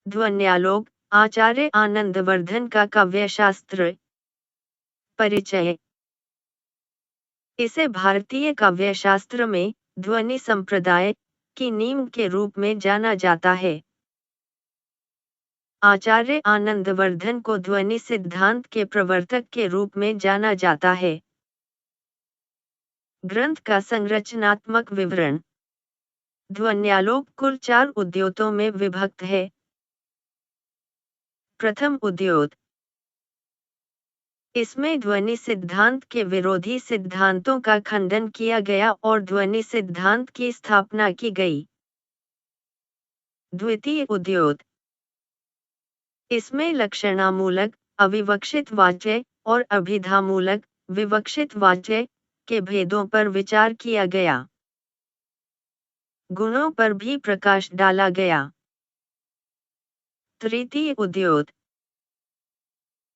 ध्वन्यालोक, आचार्य आनंदवर्धन का काव्यशास्त्र। परिचय। इसे भारतीय काव्यशास्त्र में ध्वनि संप्रदाय की नींव के रूप में जाना जाता है। आचार्य आनंदवर्धन को ध्वनि सिद्धांत के प्रवर्तक के रूप में जाना जाता है। ग्रंथ का संरचनात्मक विवरण। ध्वन्यालोक कुल 4 उद्योतों में विभक्त है। प्रथम उद्योत। इसमें ध्वनि सिद्धांत के विरोधी सिद्धांतों का खंडन किया गया और ध्वनि सिद्धांत की स्थापना की गई। द्वितीय उद्योत। इसमें लक्षणामूलक, अविवक्षित वाच्य और अभिधामूलक, विवक्षित वाच्य के भेदों पर विचार किया गया। गुणों पर भी प्रकाश डाला गया। तृतीय उद्योत।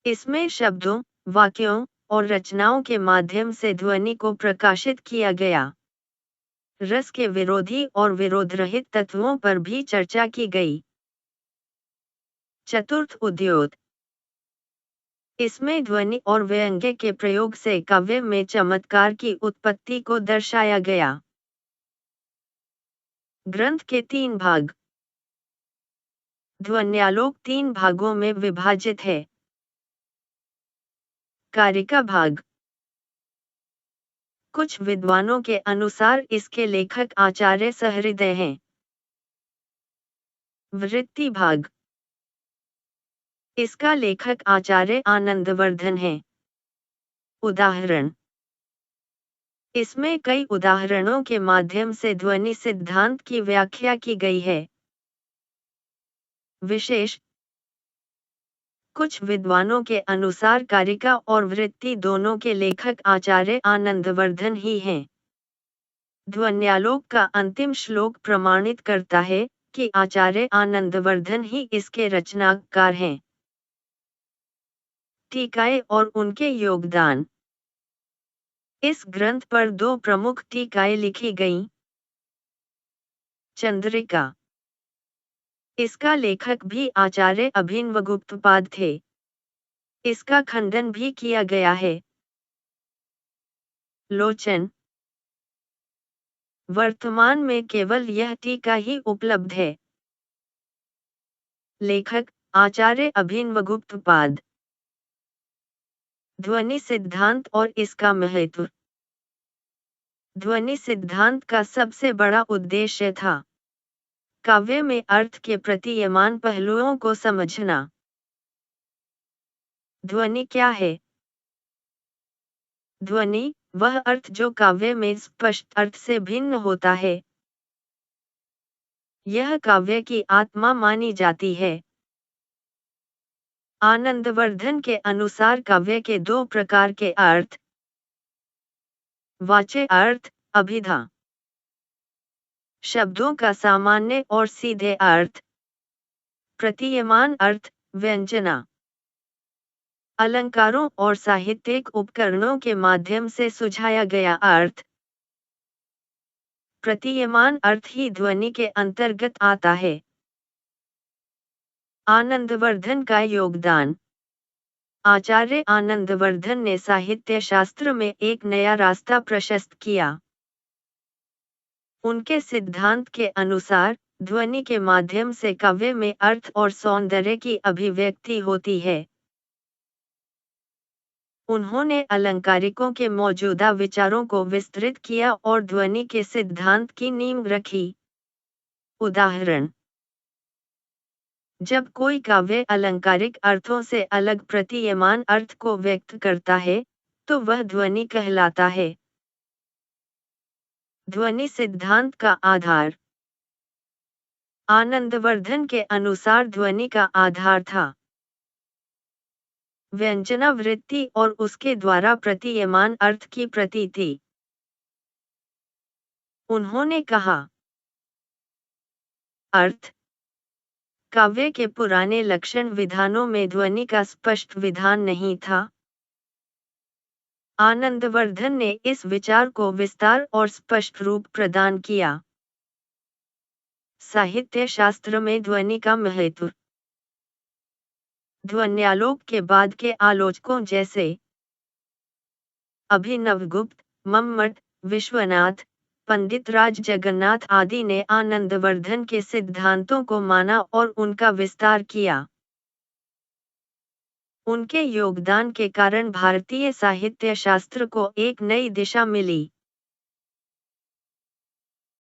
इसमें शब्दों, वाक्यों और रचनाओं के माध्यम से ध्वनि को प्रकाशित किया गया। रस के विरोधी और विरोधरहित तत्वों पर भी चर्चा की गई। चतुर्थ उद्योत। इसमें ध्वनि और व्यंग्य के प्रयोग से काव्य में चमत्कार की उत्पत्ति को दर्शाया गया। ग्रंथ के 3 भाग। ध्वन्यालोक 3 भागों में विभाजित है। कारिका भाग। कुछ विद्वानों के अनुसार इसके लेखक आचार्य सहृदय हैं। वृत्ति भाग। इसका लेखक आचार्य आनंदवर्धन है। उदाहरण। इसमें कई उदाहरणों के माध्यम से ध्वनि सिद्धांत की व्याख्या की गई है। विशेष। कुछ विद्वानों के अनुसार कारिका और वृत्ति दोनों के लेखक आचार्य आनंदवर्धन ही हैं। ध्वन्यालोक का अंतिम श्लोक प्रमाणित करता है कि आचार्य आनंदवर्धन ही इसके रचनाकार हैं। टीकाएं और उनके योगदान। इस ग्रंथ पर 2 प्रमुख टीकाएं लिखी गईं। चंद्रिका। इसका लेखक भी आचार्य अभिनवगुप्तपाद थे। इसका खंडन भी किया गया है। लोचन। वर्तमान में केवल यह टीका ही उपलब्ध है। लेखक आचार्य अभिनवगुप्तपाद। ध्वनि सिद्धांत और इसका महत्व। ध्वनि सिद्धांत का सबसे बड़ा उद्देश्य था काव्य में अर्थ के प्रतीयमान पहलुओं को समझना। ध्वनि क्या है? ध्वनि वह अर्थ जो काव्य में स्पष्ट अर्थ से भिन्न होता है। यह काव्य की आत्मा मानी जाती है। आनंदवर्धन के अनुसार काव्य के 2 प्रकार के अर्थ। वाच्य अर्थ, अभिधा। शब्दों का सामान्य और सीधे अर्थ। प्रतीयमान अर्थ, व्यंजना। अलंकारों और साहित्यिक उपकरणों के माध्यम से सुझाया गया अर्थ। प्रतीयमान अर्थ ही ध्वनि के अंतर्गत आता है। आनंदवर्धन का योगदान। आचार्य आनंदवर्धन ने साहित्य शास्त्र में एक नया रास्ता प्रशस्त किया। उनके सिद्धांत के अनुसार ध्वनि के माध्यम से काव्य में अर्थ और सौंदर्य की अभिव्यक्ति होती है। उन्होंने अलंकारिकों के मौजूदा विचारों को विस्तृत किया और ध्वनि के सिद्धांत की नींव रखी। उदाहरण। जब कोई काव्य अलंकारिक अर्थों से अलग प्रतीयमान अर्थ को व्यक्त करता है, तो वह ध्वनि कहलाता है। ध्वनि सिद्धांत का आधार। आनंदवर्धन के अनुसार ध्वनि का आधार था व्यंजना वृत्ति और उसके द्वारा प्रतीयमान अर्थ की प्रतीति। उन्होंने कहा, अर्थ। काव्य के पुराने लक्षण विधानों में ध्वनि का स्पष्ट विधान नहीं था। आनंदवर्धन ने इस विचार को विस्तार और स्पष्ट रूप प्रदान किया। साहित्य शास्त्र में ध्वनि का महत्व। ध्वन्यालोक के बाद के आलोचकों जैसे अभिनवगुप्त, मम्मट, विश्वनाथ, पंडित राज जगन्नाथ आदि ने आनंदवर्धन के सिद्धांतों को माना और उनका विस्तार किया। उनके योगदान के कारण भारतीय साहित्य शास्त्र को एक नई दिशा मिली।